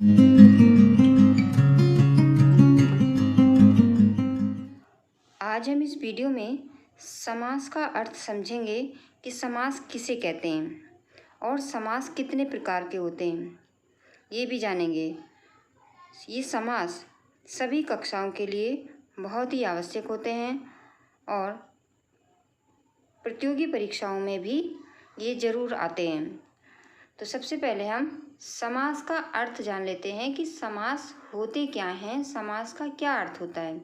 आज हम इस वीडियो में समास का अर्थ समझेंगे कि समास किसे कहते हैं और समास कितने प्रकार के होते हैं, ये भी जानेंगे। ये समास सभी कक्षाओं के लिए बहुत ही आवश्यक होते हैं और प्रतियोगी परीक्षाओं में भी ये ज़रूर आते हैं। तो सबसे पहले हम समास का अर्थ जान लेते हैं कि समास होते क्या हैं, समास का क्या अर्थ होता है।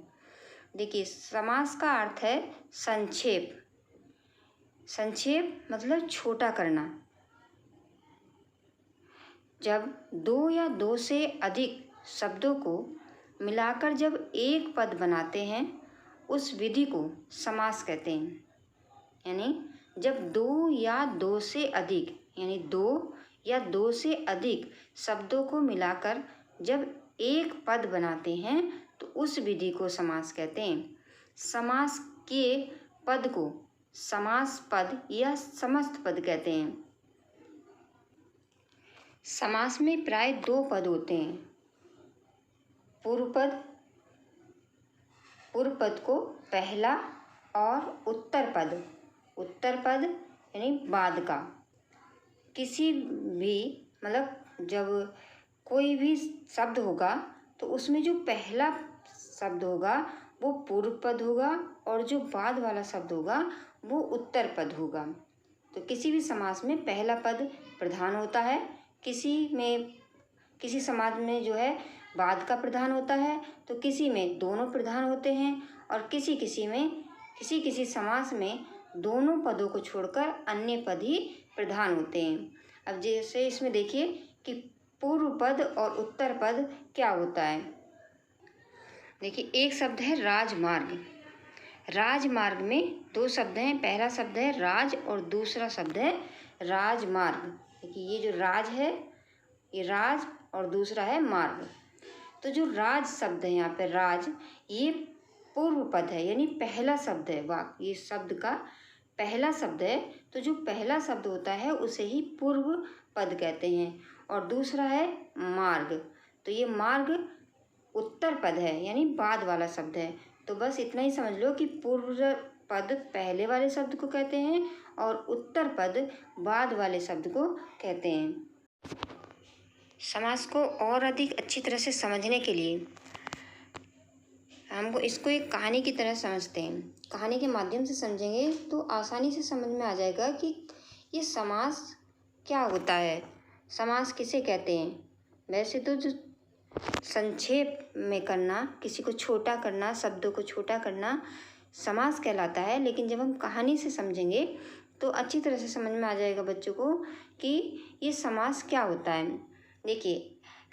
देखिए, समास का अर्थ है संक्षेप। संक्षेप मतलब छोटा करना। जब दो या दो से अधिक शब्दों को मिलाकर जब एक पद बनाते हैं, उस विधि को समास कहते हैं। यानी जब दो या दो से अधिक यानी दो या दो से अधिक शब्दों को मिलाकर जब एक पद बनाते हैं तो उस विधि को समास कहते हैं। समास के पद को समास पद या समस्त पद कहते हैं। समास में प्राय दो पद होते हैं। पूर्व पद को पहला और उत्तर पद। उत्तर पद यानी बाद का। किसी भी मतलब जब कोई भी शब्द होगा तो उसमें जो पहला शब्द होगा वो पूर्व पद होगा और जो बाद वाला शब्द होगा वो उत्तर पद होगा। तो किसी भी समास में पहला पद प्रधान होता है, किसी समाज में जो है बाद का प्रधान होता है, तो किसी में दोनों प्रधान होते हैं और किसी समास में दोनों पदों को छोड़कर अन्य पद ही प्रधान होते हैं। अब जैसे इसमें देखिए कि पूर्व पद और उत्तर पद क्या होता है। देखिए, एक शब्द है राजमार्ग। राजमार्ग में दो शब्द हैं, पहला शब्द है राज और दूसरा शब्द है राजमार्ग। देखिए, ये जो राज है ये राज और दूसरा है मार्ग। तो जो राज शब्द है यहाँ पे राज, ये पूर्व पद है यानी पहला शब्द है। वाक्य ये शब्द का पहला शब्द है, तो जो पहला शब्द होता है उसे ही पूर्व पद कहते हैं। और दूसरा है मार्ग, तो ये मार्ग उत्तर पद है यानी बाद वाला शब्द है। तो बस इतना ही समझ लो कि पूर्व पद पहले वाले शब्द को कहते हैं और उत्तर पद बाद वाले शब्द को कहते हैं। समास को और अधिक अच्छी तरह से समझने के लिए हमको इसको एक कहानी की तरह समझते हैं। कहानी के माध्यम से समझेंगे तो आसानी से समझ में आ जाएगा कि ये समास क्या होता है, समास किसे कहते हैं। वैसे तो जो संक्षेप में करना, किसी को छोटा करना, शब्दों को छोटा करना समास कहलाता है, लेकिन जब हम कहानी से समझेंगे तो अच्छी तरह से समझ में आ जाएगा बच्चों को कि ये समास क्या होता है। देखिए,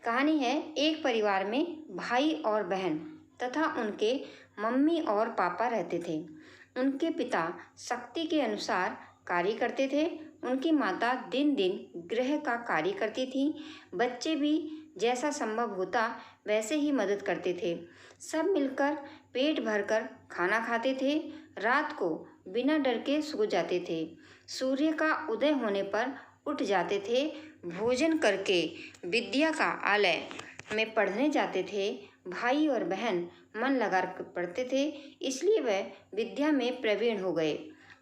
कहानी है, एक परिवार में भाई और बहन तथा उनके मम्मी और पापा रहते थे। उनके पिता शक्ति के अनुसार कार्य करते थे। उनकी माता दिन दिन गृह का कार्य करती थी। बच्चे भी जैसा संभव होता वैसे ही मदद करते थे। सब मिलकर पेट भरकर खाना खाते थे। रात को बिना डर के सो जाते थे। सूर्य का उदय होने पर उठ जाते थे। भोजन करके विद्या का आलय में पढ़ने जाते थे। भाई और बहन मन लगाकर पढ़ते थे, इसलिए वह विद्या में प्रवीण हो गए।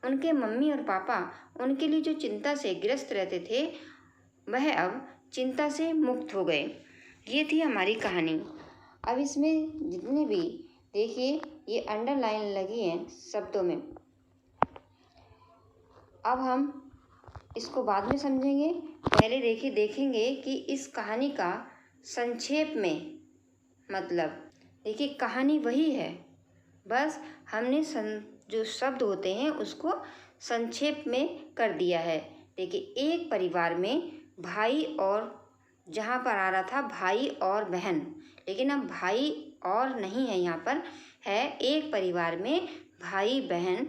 उनके मम्मी और पापा उनके लिए जो चिंता से ग्रस्त रहते थे वह अब चिंता से मुक्त हो गए। ये थी हमारी कहानी। अब इसमें जितने भी देखिए ये अंडरलाइन लगी हैं शब्दों में, अब हम इसको बाद में समझेंगे। पहले देखेंगे कि इस कहानी का संक्षेप में मतलब। देखिए, कहानी वही है, बस हमने जो शब्द होते हैं उसको संक्षेप में कर दिया है। देखिए, एक परिवार में भाई और जहाँ पर आ रहा था भाई और बहन, लेकिन अब भाई और नहीं है, यहाँ पर है एक परिवार में भाई बहन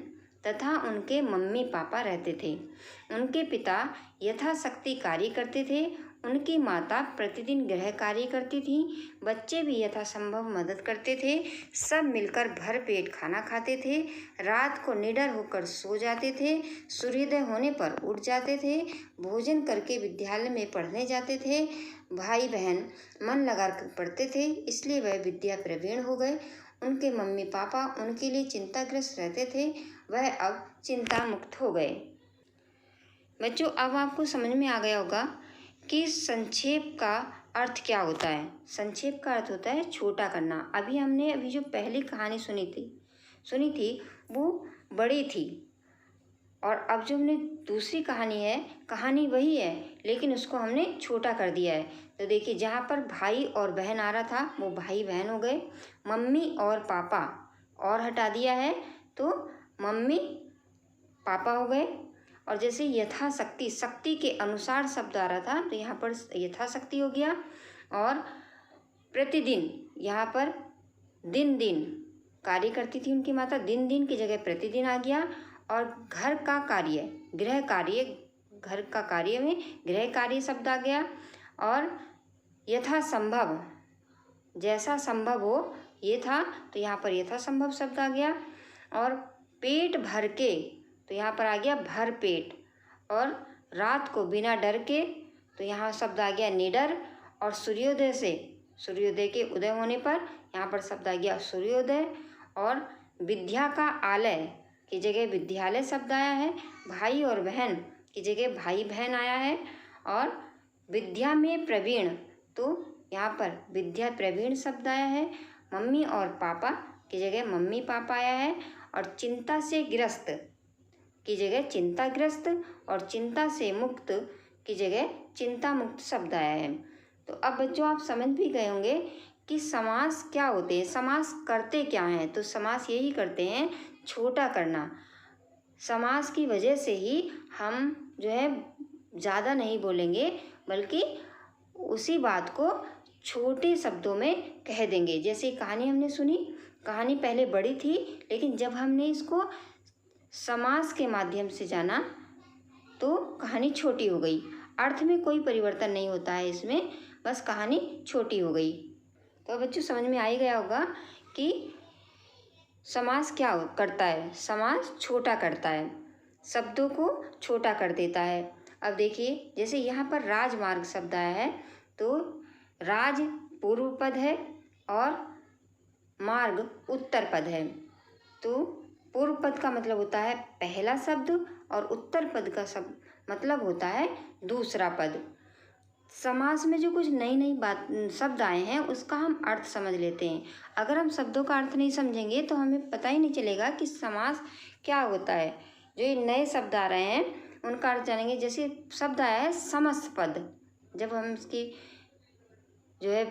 तथा उनके मम्मी पापा रहते थे। उनके पिता यथाशक्ति कार्य करते थे। उनकी माता प्रतिदिन गृह कार्य करती थी, बच्चे भी यथासंभव मदद करते थे, सब मिलकर भर पेट खाना खाते थे, रात को निडर होकर सो जाते थे, सूर्योदय होने पर उठ जाते थे, भोजन करके विद्यालय में पढ़ने जाते थे, भाई बहन मन लगाकर पढ़ते थे, इसलिए वह विद्या प्रवीण हो गए। उनके मम्मी पापा उनके लिए चिंताग्रस्त रहते थे, वह अब चिंता मुक्त हो गए। बच्चों, अब आपको समझ में आ गया होगा कि संक्षेप का अर्थ क्या होता है। संक्षेप का अर्थ होता है छोटा करना। अभी जो पहली कहानी सुनी थी वो बड़ी थी, और अब जो हमने दूसरी कहानी है, कहानी वही है लेकिन उसको हमने छोटा कर दिया है। तो देखिए, जहाँ पर भाई और बहन आ रहा था वो भाई बहन हो गए, मम्मी और पापा और हटा दिया है तो मम्मी पापा हो गए। और जैसे यथाशक्ति, शक्ति के अनुसार शब्द आ रहा था तो यहाँ पर यथाशक्ति हो गया, और प्रतिदिन यहाँ पर दिन दिन कार्य करती थी उनकी माता, दिन दिन की जगह प्रतिदिन आ गया। और घर का कार्य, गृह कार्य, घर का कार्य में गृह कार्य शब्द आ गया। और यथासंभव, जैसा संभव हो ये था तो यहाँ पर यथासंभव शब्द आ गया। और पेट भर के तो यहाँ पर आ गया भर पेट। और रात को बिना डर के तो यहाँ शब्द आ गया निडर। और सूर्योदय के उदय होने पर यहाँ पर शब्द आ गया सूर्योदय। और विद्या का आलय की जगह विद्यालय शब्द आया है, भाई और बहन की जगह भाई बहन आया है। और विद्या में प्रवीण तो यहाँ पर विद्या प्रवीण शब्द आया है, मम्मी और पापा की जगह मम्मी पापा आया है। और चिंता से ग्रस्त की जगह चिंताग्रस्त, और चिंता से मुक्त की जगह चिंता मुक्त शब्द आया है। तो अब बच्चों, आप समझ भी गए होंगे कि समास क्या होते हैं, समास करते क्या हैं। तो समास यही करते हैं, छोटा करना। समास की वजह से ही हम जो है ज़्यादा नहीं बोलेंगे, बल्कि उसी बात को छोटे शब्दों में कह देंगे। जैसे कहानी हमने सुनी, कहानी पहले बड़ी थी लेकिन जब हमने इसको समास के माध्यम से जाना तो कहानी छोटी हो गई। अर्थ में कोई परिवर्तन नहीं होता है इसमें, बस कहानी छोटी हो गई। तो बच्चों, समझ में आ ही गया होगा कि समास क्या करता है। समास छोटा करता है, शब्दों को छोटा कर देता है। अब देखिए, जैसे यहाँ पर राजमार्ग शब्द आया है तो राज पूर्व पद है और मार्ग उत्तर पद है। तो पूर्व पद का मतलब होता है पहला शब्द और उत्तर पद का मतलब होता है दूसरा पद। समास में जो कुछ नई बात शब्द आए हैं उसका हम अर्थ समझ लेते हैं। अगर हम शब्दों का अर्थ नहीं समझेंगे तो हमें पता ही नहीं चलेगा कि समास क्या होता है। जो ये नए शब्द आ रहे हैं उनका अर्थ जानेंगे। जैसे शब्द आया है समस्त पद, जब हम इसकी जो है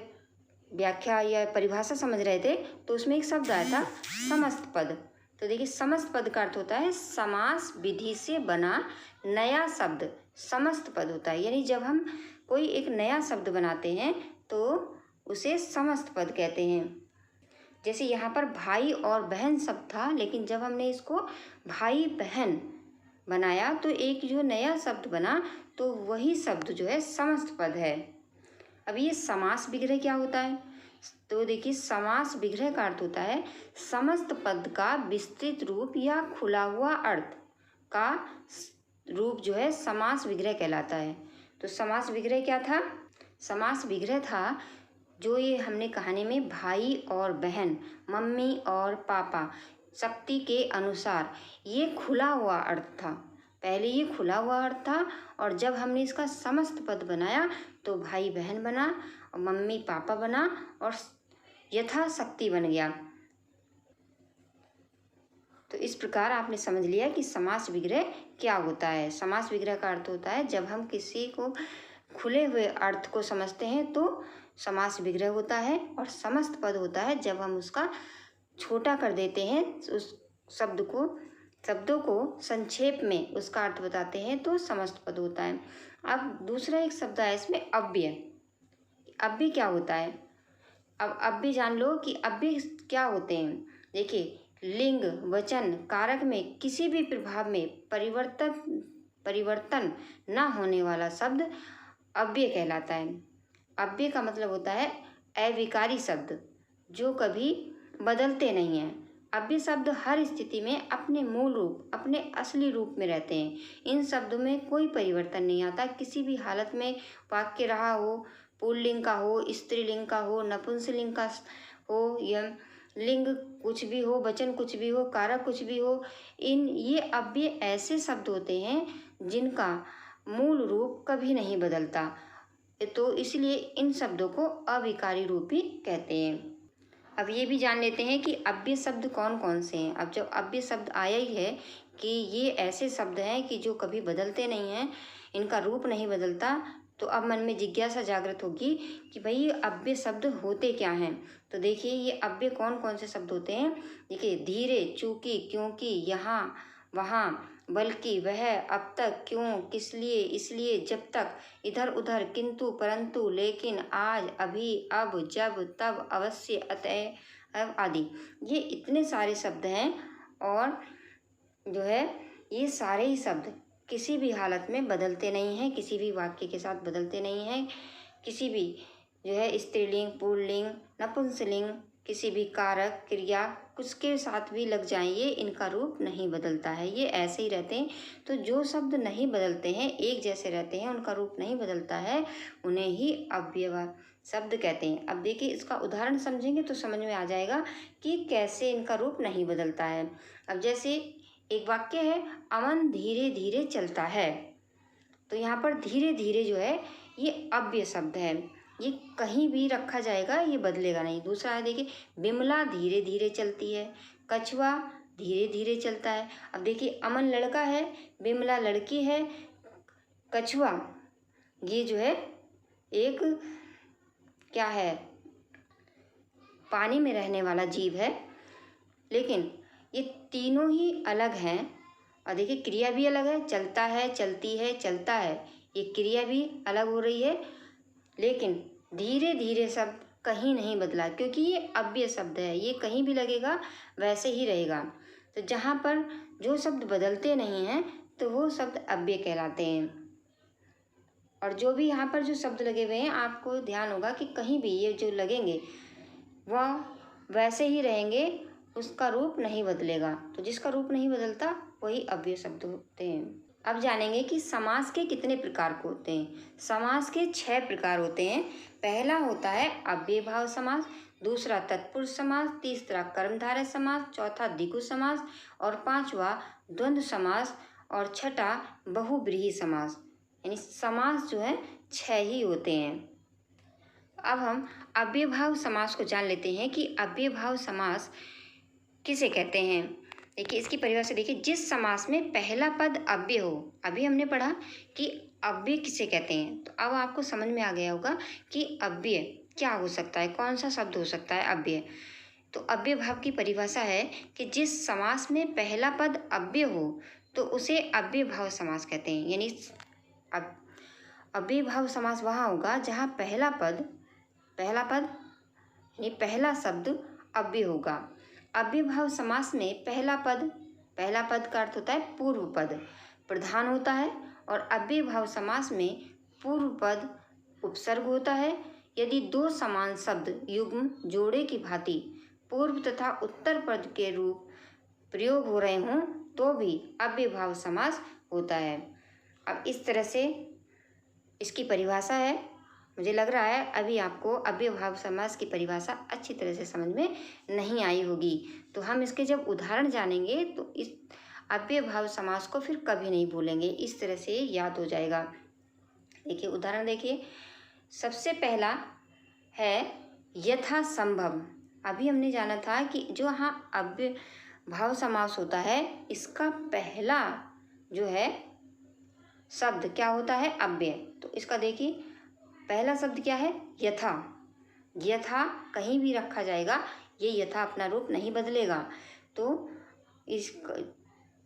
व्याख्या या परिभाषा समझ रहे थे तो उसमें एक शब्द आया था समस्त पद। तो देखिए, समस्त पद का अर्थ होता है समास विधि से बना नया शब्द समस्त पद होता है। यानी जब हम कोई एक नया शब्द बनाते हैं तो उसे समस्त पद कहते हैं। जैसे यहाँ पर भाई और बहन शब्द था, लेकिन जब हमने इसको भाई बहन बनाया तो एक जो नया शब्द बना तो वही शब्द जो है समस्त पद है। अब ये समास विग्रह क्या होता है? तो देखिए, समास विग्रह का अर्थ होता है समस्त पद का विस्तृत रूप या खुला हुआ अर्थ का रूप जो है समास विग्रह कहलाता है। तो समास विग्रह क्या था? समास विग्रह था जो ये हमने कहानी में भाई और बहन, मम्मी और पापा, शक्ति के अनुसार, ये खुला हुआ अर्थ था। पहले ये खुला हुआ अर्थ था और जब हमने इसका समस्त पद बनाया तो भाई बहन बना और मम्मी पापा बना और यथाशक्ति बन गया। तो इस प्रकार आपने समझ लिया कि समास विग्रह क्या होता है। समास विग्रह का अर्थ होता है जब हम किसी को खुले हुए अर्थ को समझते हैं तो समास विग्रह होता है, और समस्त पद होता है जब हम उसका छोटा कर देते हैं, उस शब्दों को संक्षेप में उसका अर्थ बताते हैं तो समस्त पद होता है। अब दूसरा एक शब्द है इसमें अव्यय। अव्यय क्या होता है? अब अव्यय जान लो कि अव्यय क्या होते हैं। देखिए, लिंग वचन कारक में किसी भी प्रभाव में परिवर्तन न होने वाला शब्द अव्यय कहलाता है। अव्यय का मतलब होता है अविकारी शब्द, जो कभी बदलते नहीं हैं। अव्यय शब्द हर स्थिति में अपने मूल रूप, अपने असली रूप में रहते हैं। इन शब्दों में कोई परिवर्तन नहीं आता। किसी भी हालत में वाक्य रहा हो, पुल्लिंग का हो, स्त्रीलिंग का हो, नपुंसकलिंग का हो, या लिंग कुछ भी हो, वचन कुछ भी हो, कारक कुछ भी हो, ये अव्यय ऐसे शब्द होते हैं जिनका मूल रूप कभी नहीं बदलता। तो इसलिए इन शब्दों को अविकारी रूप भी कहते हैं। अब ये भी जान लेते हैं कि अव्यय शब्द कौन कौन से हैं। अब जब अव्यय शब्द आया ही है कि ये ऐसे शब्द हैं कि जो कभी बदलते नहीं हैं, इनका रूप नहीं बदलता, तो अब मन में जिज्ञासा जागृत होगी कि भाई ये अव्यय शब्द होते क्या हैं। तो देखिए ये अव्यय कौन कौन से शब्द होते हैं। देखिए धीरे, चूंकि, क्योंकि, यहाँ, वहाँ, बल्कि, वह, अब तक, क्यों, किस लिए, इसलिए, जब तक, इधर उधर, किंतु, परंतु, लेकिन, आज, अभी, अब, जब, तब, अवश्य, अतएव आदि। ये इतने सारे शब्द हैं और जो है ये सारे ही शब्द किसी भी हालत में बदलते नहीं हैं, किसी भी वाक्य के साथ बदलते नहीं हैं। किसी भी जो है स्त्रीलिंग, पुल्लिंग, नपुंसकलिंग, किसी भी कारक, क्रिया कुछ के साथ भी लग जाएंगे, इनका रूप नहीं बदलता है, ये ऐसे ही रहते हैं। तो जो शब्द नहीं बदलते हैं, एक जैसे रहते हैं, उनका रूप नहीं बदलता है, उन्हें ही अव्यय शब्द कहते हैं। अब देखिए इसका उदाहरण समझेंगे तो समझ में आ जाएगा कि कैसे इनका रूप नहीं बदलता है। अब जैसे एक वाक्य है, अमन धीरे धीरे चलता है, तो यहाँ पर धीरे धीरे जो है ये अव्यय शब्द है, ये कहीं भी रखा जाएगा, ये बदलेगा नहीं। दूसरा है देखिए, बिमला धीरे धीरे चलती है, कछुआ धीरे धीरे चलता है। अब देखिए अमन लड़का है, बिमला लड़की है, कछुआ ये जो है एक क्या है, पानी में रहने वाला जीव है। लेकिन ये तीनों ही अलग हैं। और देखिए क्रिया भी अलग है, चलता है, चलती है, चलता है, ये क्रिया भी अलग हो रही है। लेकिन धीरे धीरे शब्द कहीं नहीं बदला, क्योंकि ये अव्यय शब्द है, ये कहीं भी लगेगा वैसे ही रहेगा। तो जहाँ पर जो शब्द बदलते नहीं हैं तो वो शब्द अव्यय कहलाते हैं। और जो भी यहाँ पर जो शब्द लगे हुए हैं, आपको ध्यान होगा कि कहीं भी ये जो लगेंगे वह वैसे ही रहेंगे, उसका रूप नहीं बदलेगा। तो जिसका रूप नहीं बदलता वही अव्यय शब्द होते हैं। अब जानेंगे कि समास के कितने प्रकार को होते हैं। समास के 6 प्रकार होते हैं। पहला होता है अव्ययभाव समास, दूसरा तत्पुरुष समास, तीसरा कर्मधारय समास, चौथा द्विगु समास और पांचवा द्वंद्व समास और छठा बहुव्रीहि समास। यानी समास जो है 6 ही होते हैं। अब हम अव्ययभाव समास को जान लेते हैं कि अव्ययभाव समास किसे कहते हैं। देखिए इसकी परिभाषा देखिए, जिस समास में पहला पद अव्यय हो। अभी हमने पढ़ा कि अव्यय किसे कहते हैं, तो अब आपको समझ में आ गया होगा कि अव्यय क्या हो सकता है, कौन सा शब्द हो सकता है अव्यय। तो अव्यय भाव की परिभाषा है कि जिस समास में पहला पद अव्यय हो तो उसे अव्यय भाव समास कहते हैं। यानी अव्यय भाव समास वहाँ होगा जहाँ पहला पद यानी पहला शब्द अव्यय होगा। अव्यय भाव समास में पहला पद का अर्थ होता है पूर्व पद प्रधान होता है, और अव्यय भाव समास में पूर्व पद उपसर्ग होता है। यदि दो समान शब्द युग्म जोड़े की भांति पूर्व तथा उत्तर पद के रूप प्रयोग हो रहे हों तो भी अव्यय भाव समास होता है। अब इस तरह से इसकी परिभाषा है। मुझे लग रहा है अभी आपको अव्यय भाव समास की परिभाषा अच्छी तरह से समझ में नहीं आई होगी। तो हम इसके जब उदाहरण जानेंगे तो इस अव्यय भाव समास को फिर कभी नहीं भूलेंगे, इस तरह से याद हो जाएगा। देखिए उदाहरण देखिए, सबसे पहला है यथा संभव। अभी हमने जाना था कि जो यहाँ अव्यय भाव समास होता है इसका पहला जो है शब्द क्या होता है, अव्यय। तो इसका देखिए पहला शब्द क्या है, यथा। यथा कहीं भी रखा जाएगा, ये यथा अपना रूप नहीं बदलेगा। तो इस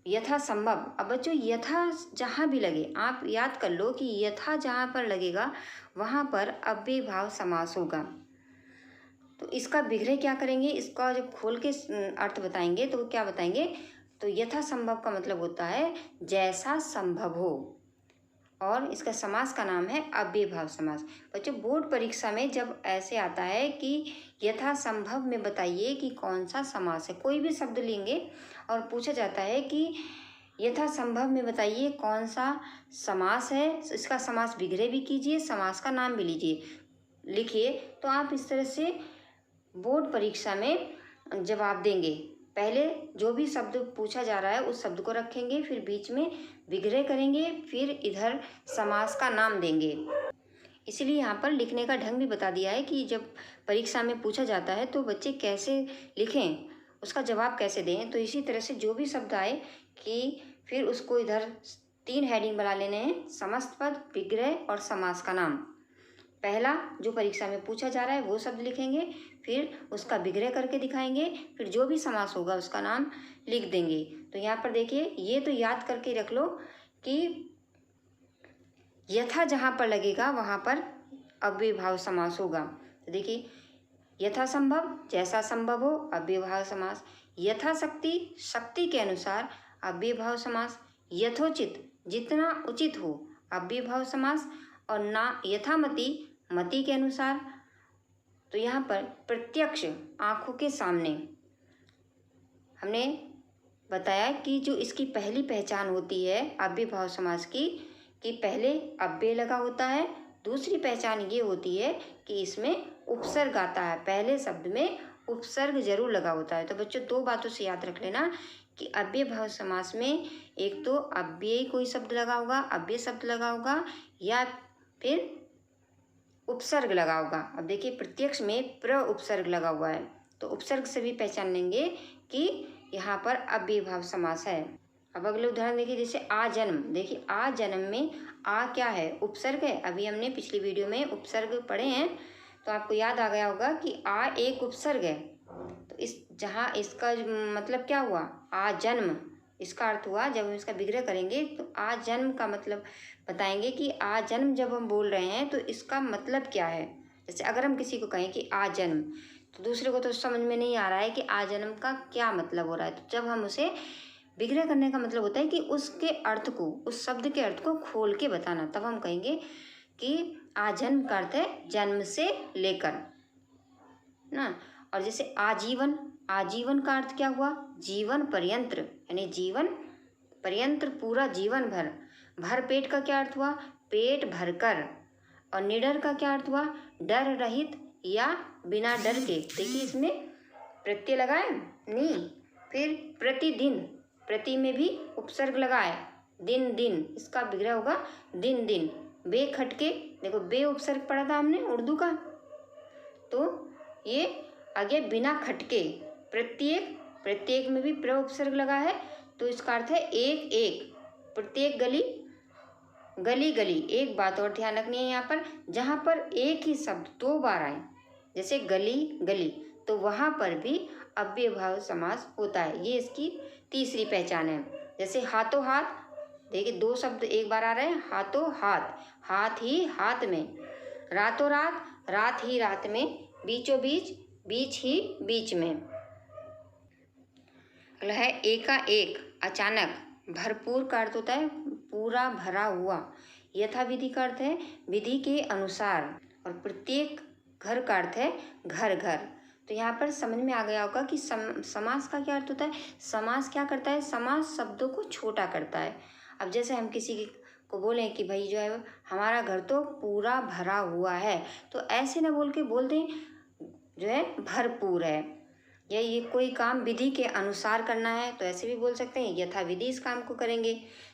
यथा संभव। अब बच्चों यथा जहाँ भी लगे आप याद कर लो कि यथा जहाँ पर लगेगा वहाँ पर अव्यय भाव समास होगा। तो इसका विग्रह क्या करेंगे, इसका जब खोल के अर्थ बताएंगे तो क्या बताएंगे, तो यथा संभव का मतलब होता है जैसा संभव हो। और इसका समास का नाम है अव्ययभाव समास। बच्चों बोर्ड परीक्षा में जब ऐसे आता है कि यथासंभव में बताइए कि कौन सा समास है, कोई भी शब्द लेंगे और पूछा जाता है कि यथासंभव में बताइए कौन सा समास है, इसका समास विग्रह भी कीजिए, समास का नाम भी लीजिए, लिखिए। तो आप इस तरह से बोर्ड परीक्षा में जवाब देंगे। पहले जो भी शब्द पूछा जा रहा है उस शब्द को रखेंगे, फिर बीच में विग्रह करेंगे, फिर इधर समास का नाम देंगे। इसलिए यहाँ पर लिखने का ढंग भी बता दिया है कि जब परीक्षा में पूछा जाता है तो बच्चे कैसे लिखें, उसका जवाब कैसे दें। तो इसी तरह से जो भी शब्द आए कि फिर उसको इधर 3 हेडिंग बना लेने हैं, समस्त पद, विग्रह और समास का नाम। पहला जो परीक्षा में पूछा जा रहा है वो शब्द लिखेंगे, फिर उसका विग्रह करके दिखाएंगे, फिर जो भी समास होगा उसका नाम लिख देंगे। तो यहाँ पर देखिए, ये तो याद करके रख लो कि यथा जहाँ पर लगेगा वहाँ पर अव्ययभाव समास होगा। तो देखिए, यथासंभव जैसा संभव हो अव्ययभाव समास, यथाशक्ति शक्ति के अनुसार अव्ययभाव समास, यथोचित जितना उचित हो अव्ययभाव समास, और ना यथामति मति के अनुसार। तो यहाँ पर प्रत्यक्ष आंखों के सामने हमने बताया कि जो इसकी पहली पहचान होती है अव्ययभाव समास की कि पहले अव्यय लगा होता है। दूसरी पहचान ये होती है कि इसमें उपसर्ग आता है, पहले शब्द में उपसर्ग जरूर लगा होता है। तो बच्चों 2 बातों से याद रख लेना कि अव्ययभाव समास में एक तो अव्यय कोई शब्द लगा होगा, अव्यय शब्द लगा होगा, या फिर उपसर्ग लगा होगा। अब देखिए, प्रत्यक्ष में प्र उपसर्ग लगा हुआ है, तो उपसर्ग से भी पहचान लेंगे कि यहाँ पर अव्ययभाव समास है। अब अगले उदाहरण देखिए, जैसे आ जन्म। देखिए, आ जन्म में आ क्या है, उपसर्ग है। अभी हमने पिछली वीडियो में उपसर्ग पढ़े हैं, तो आपको याद आ गया होगा कि आ एक उपसर्ग है। तो इस जहाँ इसका मतलब क्या हुआ, आ जन्म, इसका अर्थ हुआ, जब हम इसका विग्रह करेंगे तो आ जन्म का मतलब बताएंगे कि आ जन्म जब हम बोल रहे हैं तो इसका मतलब क्या है। जैसे अगर हम किसी को कहें कि आ जन्म, तो दूसरे को तो समझ में नहीं आ रहा है कि आ जन्म का क्या मतलब हो रहा है। तो जब हम उसे विग्रह करने का मतलब होता है कि उसके अर्थ को, उस शब्द के अर्थ को खोल के बताना, तब हम कहेंगे कि आ जन्म का अर्थ है जन्म से लेकर ना। और जैसे आजीवन, आजीवन का अर्थ क्या हुआ, जीवन पर्यंत, यानी जीवन पर्यंत, पूरा जीवन भर। भर पेट का क्या अर्थ हुआ, पेट भरकर। और निडर का क्या अर्थ हुआ, डर रहित या बिना डर के। देखिए, इसमें प्रत्यय लगाए नहीं। फिर प्रतिदिन, प्रति में भी उपसर्ग लगाए, दिन दिन, इसका विग्रह होगा दिन दिन। बेखटके, देखो बे उपसर्ग पढ़ा था हमने उर्दू का, तो ये आगे बिना खटके। प्रत्येक, प्रत्येक में भी प्र उपसर्ग लगा है, तो इसका अर्थ है एक एक। प्रत्येक गली, गली गली। एक बात और ध्यान रखनी है यहाँ पर, जहाँ पर एक ही शब्द 2 बार आए, जैसे गली गली, तो वहाँ पर भी अव्ययभाव समास होता है। ये इसकी तीसरी पहचान है। जैसे हाथों हाथ, देखिए 2 शब्द एक बार आ रहे हैं, हाथों हाथ, हाथ ही हाथ में। रातों रात, रात ही रात में। बीचों बीच, बीच ही बीच में। अगला है एकाएक, अचानक। भरपूर का अर्थ होता है पूरा भरा हुआ। यथाविधि का अर्थ है विधि के अनुसार। और प्रत्येक घर का अर्थ है घर घर। तो यहाँ पर समझ में आ गया होगा कि समास का क्या अर्थ होता है। समास क्या करता है, समास शब्दों को छोटा करता है। अब जैसे हम किसी को बोलें कि भाई जो है हमारा घर तो पूरा भरा हुआ है, तो ऐसे ना बोल के बोल दें जो है भरपूर है। या ये कोई काम विधि के अनुसार करना है, तो ऐसे भी बोल सकते हैं यथाविधि इस काम को करेंगे।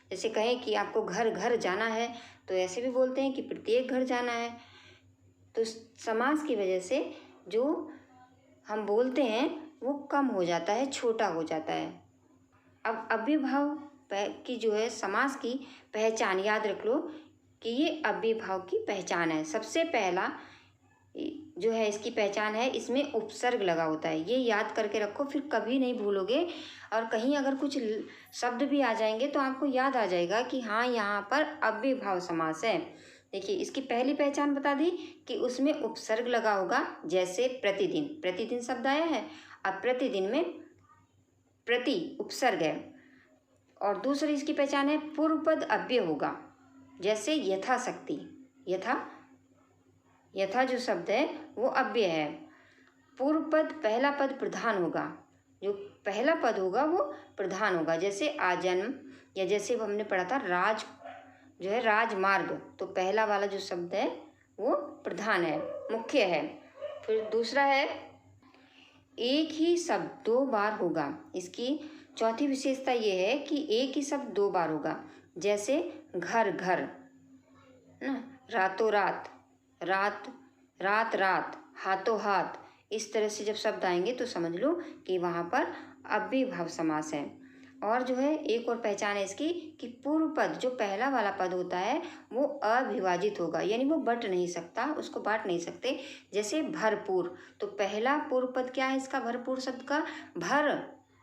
जैसे कहें कि आपको घर घर जाना है, तो ऐसे भी बोलते हैं कि प्रत्येक घर जाना है। तो समास की वजह से जो हम बोलते हैं वो कम हो जाता है, छोटा हो जाता है। अब अव्ययभाव की जो है समास की पहचान याद रख लो कि ये अव्ययभाव की पहचान है। सबसे पहला जो है इसकी पहचान है, इसमें उपसर्ग लगा होता है। ये याद करके रखो, फिर कभी नहीं भूलोगे। और कहीं अगर कुछ शब्द भी आ जाएंगे तो आपको याद आ जाएगा कि हाँ यहाँ पर अव्ययभाव समास है। देखिए, इसकी पहली पहचान बता दी कि उसमें उपसर्ग लगा होगा। जैसे प्रतिदिन, प्रतिदिन शब्द आया है, अब प्रतिदिन में प्रति उपसर्ग है। और दूसरी इसकी पहचान है पूर्व पद अव्यय होगा। जैसे यथाशक्ति। यथा जो शब्द है वो अव्यय है। पूर्व पद पहला पद प्रधान होगा, जो पहला पद होगा वो प्रधान होगा। जैसे आजन्म, या जैसे हमने पढ़ा था राज जो है राजमार्ग, तो पहला वाला जो शब्द है वो प्रधान है, मुख्य है। फिर दूसरा है एक ही शब्द 2 बार होगा। इसकी चौथी विशेषता ये है कि एक ही शब्द 2 बार होगा। जैसे घर घर ना, रातों रात, रात रात, हाथों हाथ, इस तरह से जब शब्द आएंगे तो समझ लो कि वहाँ पर अव्ययीभाव समास है। और जो है एक और पहचान है इसकी कि पूर्व पद जो पहला वाला पद होता है वो अविभाजित होगा, यानी वो बट नहीं सकता, उसको बांट नहीं सकते। जैसे भरपूर, तो पहला पूर्व पद क्या है इसका, भरपूर शब्द का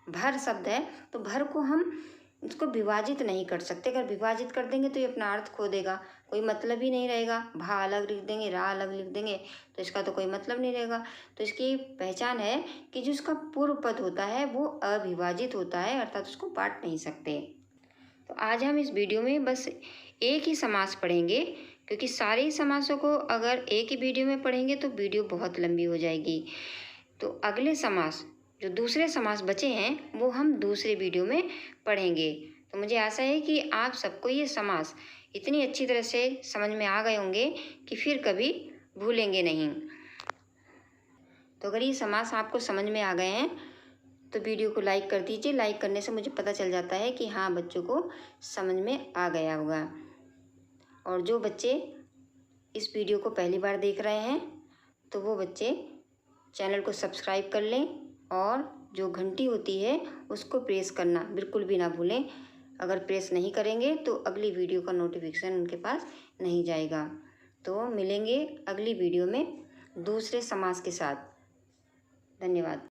भर शब्द है, तो भर को हम इसको विभाजित नहीं कर सकते। अगर विभाजित कर देंगे तो ये अपना अर्थ खो देगा, कोई मतलब ही नहीं रहेगा। भा अलग लिख देंगे, रा अलग लिख देंगे तो इसका तो कोई मतलब नहीं रहेगा। तो इसकी पहचान है कि जो इसका पूर्व पद होता है वो अविभाजित होता है, अर्थात उसको बांट नहीं सकते। तो आज हम इस वीडियो में बस एक ही समास पढ़ेंगे, क्योंकि सारे ही समासों को अगर एक ही वीडियो में पढ़ेंगे तो वीडियो बहुत लंबी हो जाएगी। तो अगले समास, जो दूसरे समास बचे हैं वो हम दूसरे वीडियो में पढ़ेंगे। तो मुझे आशा है कि आप सबको ये समास इतनी अच्छी तरह से समझ में आ गए होंगे कि फिर कभी भूलेंगे नहीं। तो अगर ये समास आपको समझ में आ गए हैं तो वीडियो को लाइक कर दीजिए। लाइक करने से मुझे पता चल जाता है कि हाँ, बच्चों को समझ में आ गया होगा। और जो बच्चे इस वीडियो को पहली बार देख रहे हैं तो वो बच्चे चैनल को सब्सक्राइब कर लें और जो घंटी होती है उसको प्रेस करना बिल्कुल भी ना भूलें। अगर प्रेस नहीं करेंगे तो अगली वीडियो का नोटिफिकेशन उनके पास नहीं जाएगा। तो मिलेंगे अगली वीडियो में दूसरे समास के साथ। धन्यवाद।